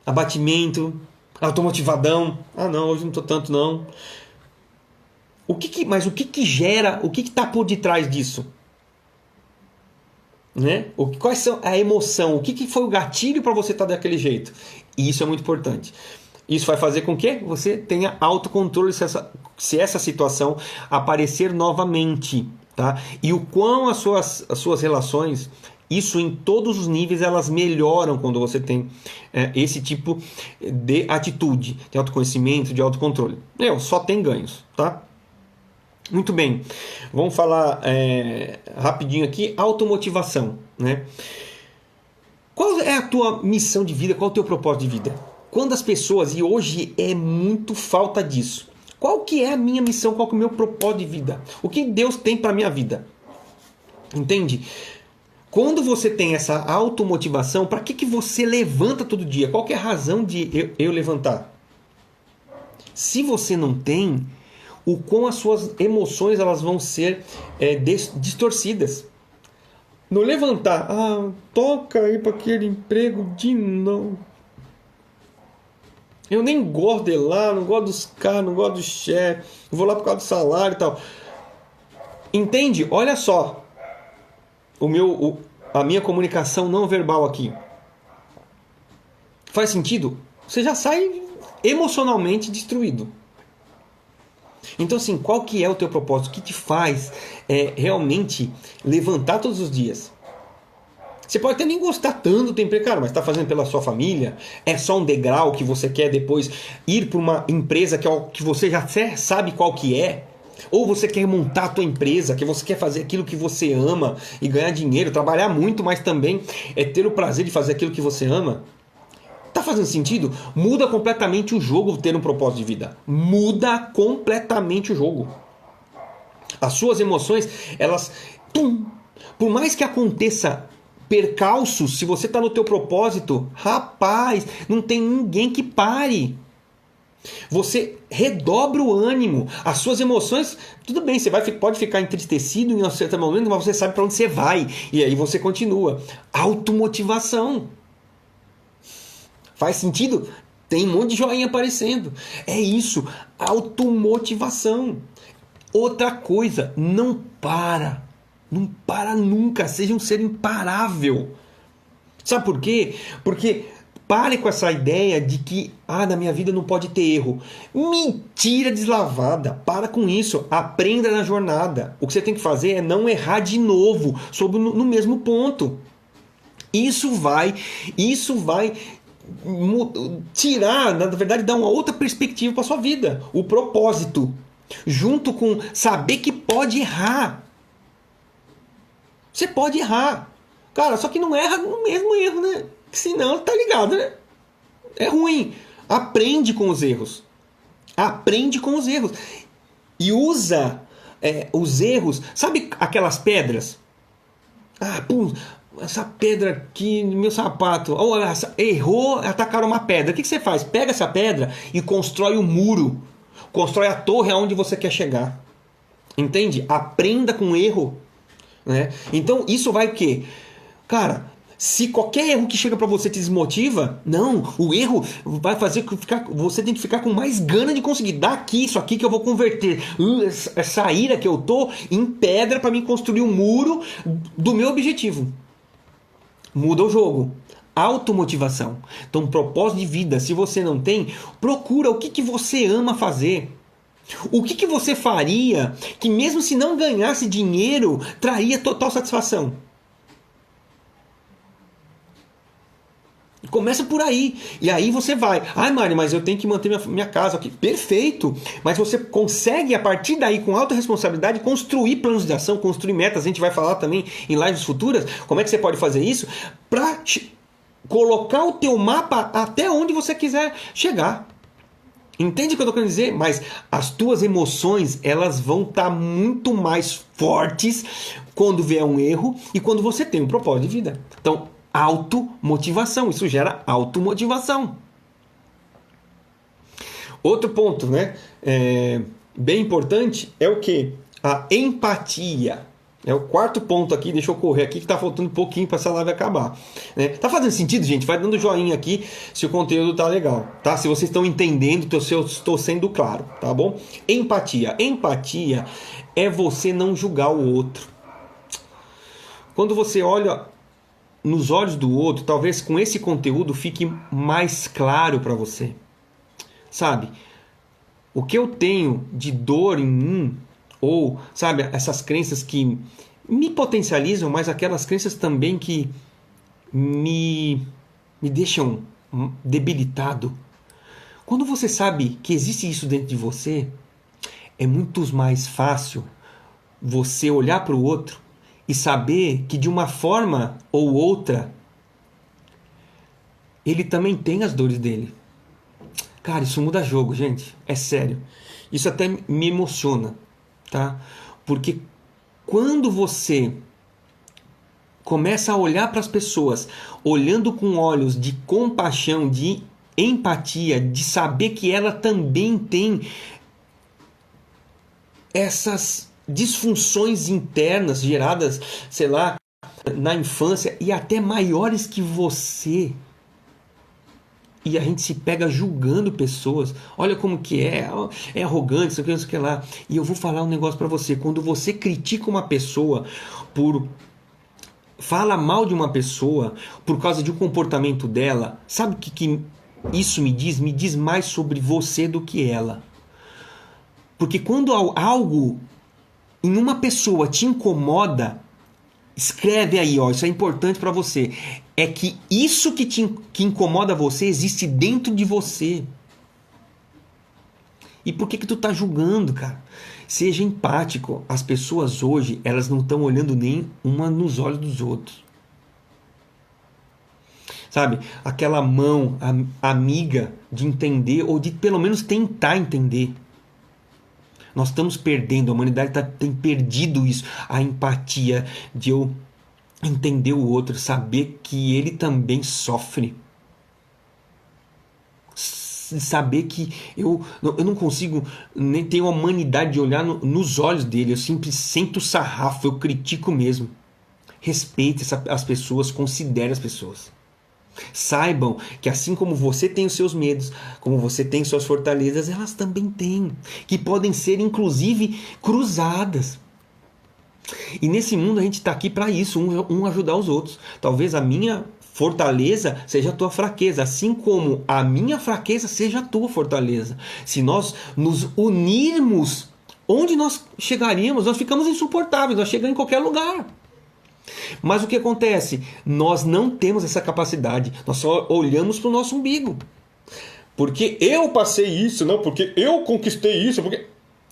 abatimento, estou motivadão. Não, hoje não estou tanto não. Mas o que gera, o que está por detrás disso? Quais são a emoção? O que foi o gatilho para você estar daquele jeito? E isso é muito importante. Isso vai fazer com que você tenha autocontrole se essa situação aparecer novamente, tá? E o quão as suas relações, isso em todos os níveis, elas melhoram quando você tem esse tipo de atitude, de autoconhecimento, de autocontrole. Só tem ganhos, tá? Muito bem, vamos falar rapidinho aqui, automotivação, né? Qual é a tua missão de vida, qual é o teu propósito de vida? Quando as pessoas, e hoje é muito falta disso, qual que é a minha missão, qual que é o meu propósito de vida? O que Deus tem para a minha vida? Entende? Quando você tem essa automotivação, para que você levanta todo dia? Qual que é a razão de eu levantar? Se você não tem, o quão as suas emoções elas vão ser distorcidas. No levantar, toca aí para aquele emprego de novo. Eu nem gosto de lá, não gosto dos caras, não gosto do chefe, vou lá por causa do salário e tal. Entende? Olha só a minha comunicação não verbal aqui. Faz sentido? Você já sai emocionalmente destruído. Então, assim, qual que é o teu propósito? O que te faz realmente levantar todos os dias? Você pode até nem gostar tanto do teu emprego, cara, mas está fazendo pela sua família? É só um degrau que você quer depois ir para uma empresa que você já sabe qual que é? Ou você quer montar a tua empresa, que você quer fazer aquilo que você ama e ganhar dinheiro, trabalhar muito, mas também ter o prazer de fazer aquilo que você ama? Tá fazendo sentido? Muda completamente o jogo ter um propósito de vida. Muda completamente o jogo. As suas emoções, elas... por mais que aconteça percalços, se você está no teu propósito, rapaz, não tem ninguém que pare. Você redobra o ânimo. As suas emoções, tudo bem, você pode ficar entristecido em um certo momento, mas você sabe para onde você vai. E aí você continua. Automotivação. Faz sentido? Tem um monte de joinha aparecendo. É isso, automotivação. Outra coisa, não para. Não para nunca, seja um ser imparável. Sabe por quê? Porque pare com essa ideia de que na minha vida não pode ter erro. Mentira deslavada. Para com isso. Aprenda na jornada. O que você tem que fazer é não errar de novo no mesmo ponto. Isso vai tirar, na verdade, dar uma outra perspectiva para sua vida. O propósito. Junto com saber que pode errar. Você pode errar. Cara, só que não erra no mesmo erro, né? Senão, tá ligado, né? É ruim. Aprende com os erros. Aprende com os erros. E usa os erros. Sabe aquelas pedras? Essa pedra aqui no meu sapato. Errou, atacaram uma pedra. O que você faz? Pega essa pedra e constrói um muro. Constrói a torre aonde você quer chegar. Entende? Aprenda com o erro. Né? Então isso vai o quê? Cara, se qualquer erro que chega para você te desmotiva, não, o erro vai fazer você tem que ficar com mais gana de conseguir dar aqui, isso aqui que eu vou converter essa ira que eu tô em pedra para mim construir um muro do meu objetivo. Muda o jogo. Automotivação. Então, propósito de vida, se você não tem, procura o que você ama fazer. O que você faria que mesmo se não ganhasse dinheiro, traria total satisfação? Começa por aí. E aí você vai. Mário, mas eu tenho que manter minha casa aqui. Perfeito. Mas você consegue, a partir daí, com alta responsabilidade, construir planos de ação, construir metas. A gente vai falar também em lives futuras. Como é que você pode fazer isso? Para colocar o teu mapa até onde você quiser chegar. Entende o que eu estou querendo dizer? Mas as tuas emoções, elas vão estar muito mais fortes quando vier um erro e quando você tem um propósito de vida. Então, automotivação. Isso gera automotivação. Outro ponto, né? Bem importante é o quê? A empatia. É o quarto ponto aqui, deixa eu correr aqui que está faltando um pouquinho para essa live acabar. Tá fazendo sentido, gente? Vai dando joinha aqui se o conteúdo tá legal, tá? Se vocês estão entendendo, se eu estou sendo claro, tá bom? Empatia. Empatia é você não julgar o outro. Quando você olha nos olhos do outro, talvez com esse conteúdo fique mais claro para você. sabe? O que eu tenho de dor em mim, ou, sabe, essas crenças que me potencializam, mas aquelas crenças também que me deixam debilitado. Quando você sabe que existe isso dentro de você, é muito mais fácil você olhar para o outro e saber que de uma forma ou outra ele também tem as dores dele. Cara, isso muda jogo, gente. É sério. Isso até me emociona, tá? Porque quando você começa a olhar para as pessoas, olhando com olhos de compaixão, de empatia, de saber que ela também tem essas disfunções internas geradas, sei lá, na infância e até maiores que você. E a gente se pega julgando pessoas. Olha como que é arrogante, isso que lá. E eu vou falar um negócio para você. Quando você critica uma pessoa fala mal de uma pessoa por causa de um comportamento dela, sabe o que isso me diz? Me diz mais sobre você do que ela. Porque quando algo em uma pessoa te incomoda, escreve aí, ó, isso é importante para você. É que isso que incomoda você existe dentro de você. E por que tu tá julgando, cara? Seja empático. As pessoas hoje, elas não estão olhando nem uma nos olhos dos outros. Sabe? Aquela mão amiga de entender ou de pelo menos tentar entender. Nós estamos perdendo, a humanidade tem perdido isso, a empatia de eu entender o outro, saber que ele também sofre. Saber que eu não consigo nem ter a humanidade de olhar nos olhos dele, eu sempre sento o sarrafo, eu critico mesmo. Respeite as pessoas, considere as pessoas. Saibam que assim como você tem os seus medos, como você tem suas fortalezas, elas também têm, que podem ser inclusive cruzadas. E nesse mundo a gente está aqui para isso, um ajudar os outros. Talvez a minha fortaleza seja a tua fraqueza, assim como a minha fraqueza seja a tua fortaleza. Se nós nos unirmos, onde nós chegaríamos? Nós ficamos insuportáveis, nós chegamos em qualquer lugar. Mas o que acontece? Nós não temos essa capacidade. Nós só olhamos para o nosso umbigo. Porque eu passei isso, não? Porque eu conquistei isso. Porque...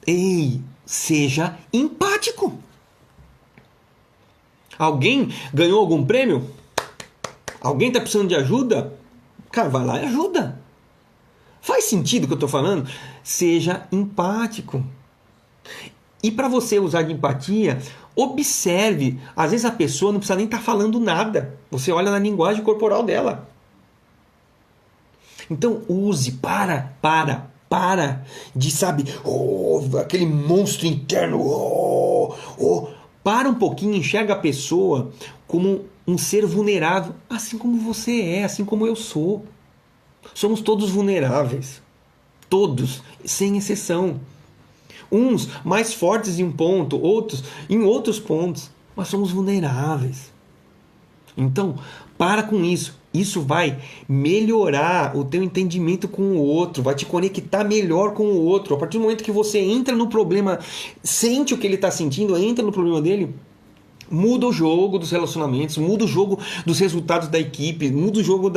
Ei, seja empático. Alguém ganhou algum prêmio? Alguém está precisando de ajuda? Cara, vai lá e ajuda. Faz sentido o que eu estou falando? Seja empático. E para você usar de empatia, observe. Às vezes a pessoa não precisa nem estar falando nada. Você olha na linguagem corporal dela. Então use, para de, sabe, aquele monstro interno. Para um pouquinho, enxerga a pessoa como um ser vulnerável, assim como você é, assim como eu sou. Somos todos vulneráveis. Todos, sem exceção. Uns mais fortes em um ponto, outros em outros pontos, mas somos vulneráveis. Então, para com isso. Isso vai melhorar o teu entendimento com o outro, vai te conectar melhor com o outro. A partir do momento que você entra no problema, sente o que ele está sentindo, entra no problema dele, muda o jogo dos relacionamentos, muda o jogo dos resultados da equipe, muda o jogo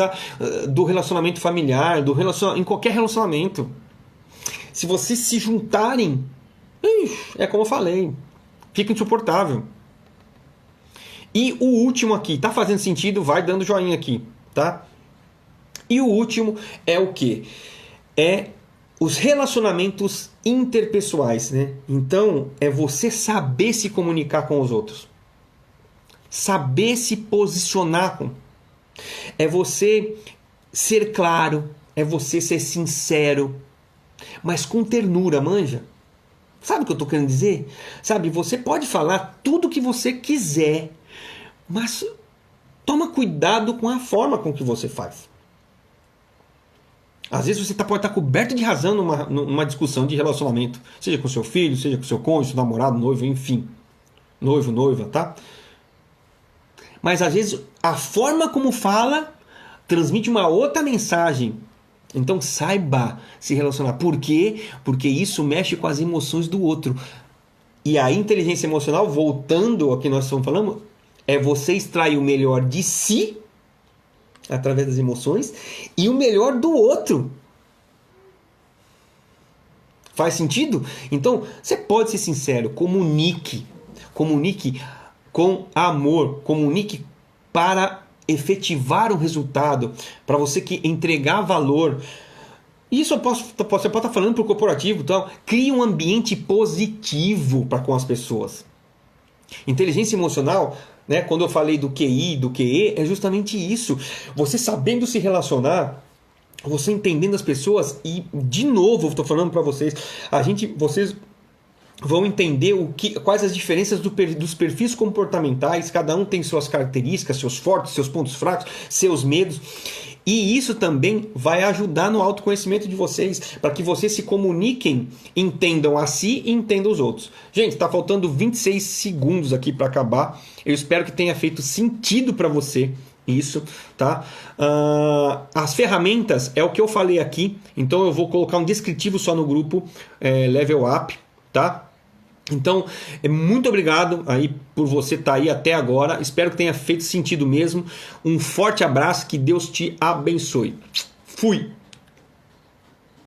do relacionamento familiar, em qualquer relacionamento. Se vocês se juntarem, é como eu falei, fica insuportável. E o último aqui, tá fazendo sentido? Vai dando joinha aqui, tá? E o último é o quê? É os relacionamentos interpessoais, né? Então, é você saber se comunicar com os outros. Saber se posicionar com. É você ser claro, é você ser sincero, mas com ternura, manja. Sabe o que eu tô querendo dizer? Sabe, você pode falar tudo o que você quiser, mas toma cuidado com a forma com que você faz. Às vezes você pode estar coberto de razão numa discussão de relacionamento, seja com seu filho, seja com seu cônjuge, namorado, noivo, enfim. Noivo, noiva, tá? Mas às vezes a forma como fala transmite uma outra mensagem Então saiba se relacionar. Por quê? Porque isso mexe com as emoções do outro. E a inteligência emocional, voltando ao que nós estamos falando, é você extrair o melhor de si através das emoções e o melhor do outro. Faz sentido? Então, você pode ser sincero, comunique com amor, comunique para efetivar um resultado, para você que entregar valor. Isso você pode estar falando para o corporativo, tal. Crie um ambiente positivo para com as pessoas. Inteligência emocional, né, quando eu falei do QI, do QE, é justamente isso. Você sabendo se relacionar, você entendendo as pessoas e, de novo, estou falando para vocês, vocês vão entender quais as diferenças dos perfis comportamentais. Cada um tem suas características, seus fortes, seus pontos fracos, seus medos. E isso também vai ajudar no autoconhecimento de vocês, para que vocês se comuniquem, entendam a si e entendam os outros. Gente, está faltando 26 segundos aqui para acabar. Eu espero que tenha feito sentido para você isso, tá? As ferramentas é o que eu falei aqui, então eu vou colocar um descritivo só no grupo Level Up, tá? Então, muito obrigado aí por você estar aí até agora. Espero que tenha feito sentido mesmo. Um forte abraço, que Deus te abençoe. Fui!